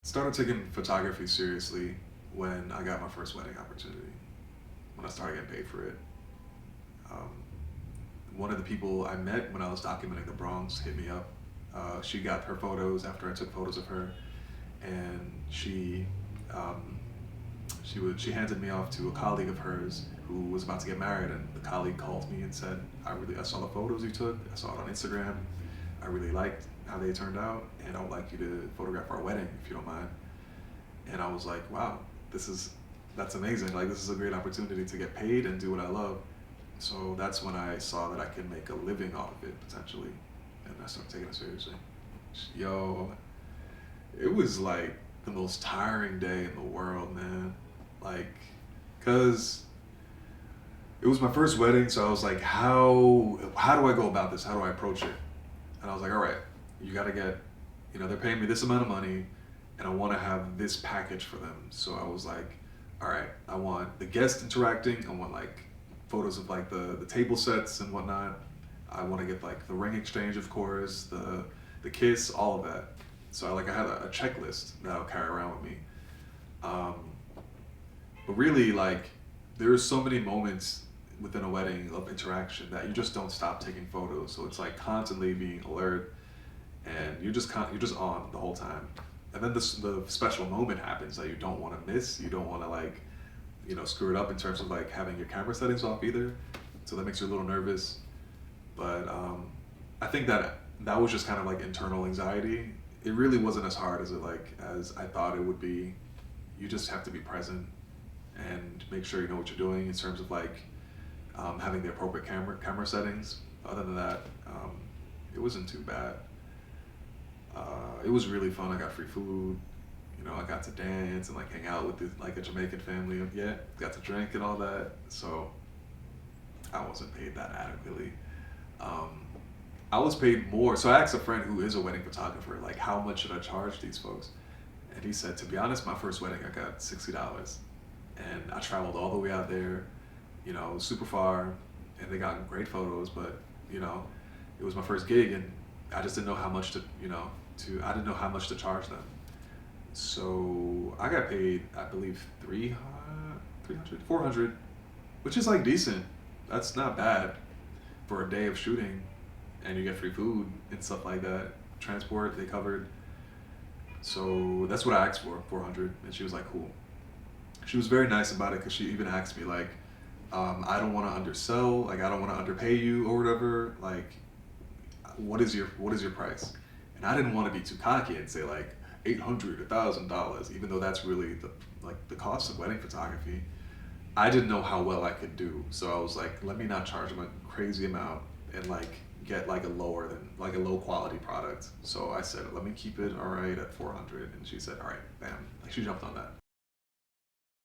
Started taking photography seriously when I got my first wedding opportunity, when I started getting paid for it. Um, One of the people I met when I was documenting the Bronx hit me up. She got her photos after I took photos of her, and um, she handed me off to a colleague of hers who was about to get married, and the colleague called me and said, I saw the photos you took. I saw it on Instagram. I really liked how they turned out, and I would like you to photograph our wedding if you don't mind." And I was like, wow, that's amazing. Like, this is a great opportunity to get paid and do what I love. So that's when I saw that I could make a living off of it potentially, and I started taking it seriously. Yo, it was like the most tiring day in the world, man. Like, cause it was my first wedding, so I was like, how do I go about this? How do I approach it? And I was like, all right, you gotta get, they're paying me this amount of money, and I want to have this package for them. So I was like, all right, I want the guests interacting. I want like photos of like the table sets and whatnot. I want to get like the ring exchange, of course, the kiss, all of that. So I had a checklist that I'll carry around with me. Um, but really, like, there's so many moments within a wedding of interaction that you just don't stop taking photos. So it's like constantly being alert, and you're just on the whole time. And then the special moment happens that you don't want to miss. You don't want to like, screw it up in terms of like having your camera settings off either. So that makes you a little nervous. But I think that was just kind of like internal anxiety. It really wasn't as hard as I thought it would be. You just have to be present and make sure you know what you're doing in terms of like having the appropriate camera settings. Other than that, it wasn't too bad. It was really fun. I got free food. I got to dance and like hang out with like a Jamaican family. Yeah, got to drink and all that. So I wasn't paid that adequately. Um, I was paid more. So I asked a friend who is a wedding photographer, like, how much should I charge these folks? And he said, to be honest, my first wedding, I got $60, and I traveled all the way out there, super far, and they got great photos. But you know, it was my first gig, and I just didn't know how much I didn't know how much to charge them. So I got paid, I believe, 300, 400, which is like decent. That's not bad for a day of shooting, and you get free food and stuff like that. Transport, they covered. So that's what I asked for, 400, and she was like, cool. She was very nice about it because she even asked me like, I don't want to undersell, like I don't want to underpay you or whatever. Like, what is your price? And I didn't want to be too cocky and say like 800, $1,000, even though that's really the cost of wedding photography. I didn't know how well I could do, so I was like, let me not charge them a crazy amount and like get like a low quality product. So I said, let me keep it all right at 400, and she said, all right, bam, like she jumped on that.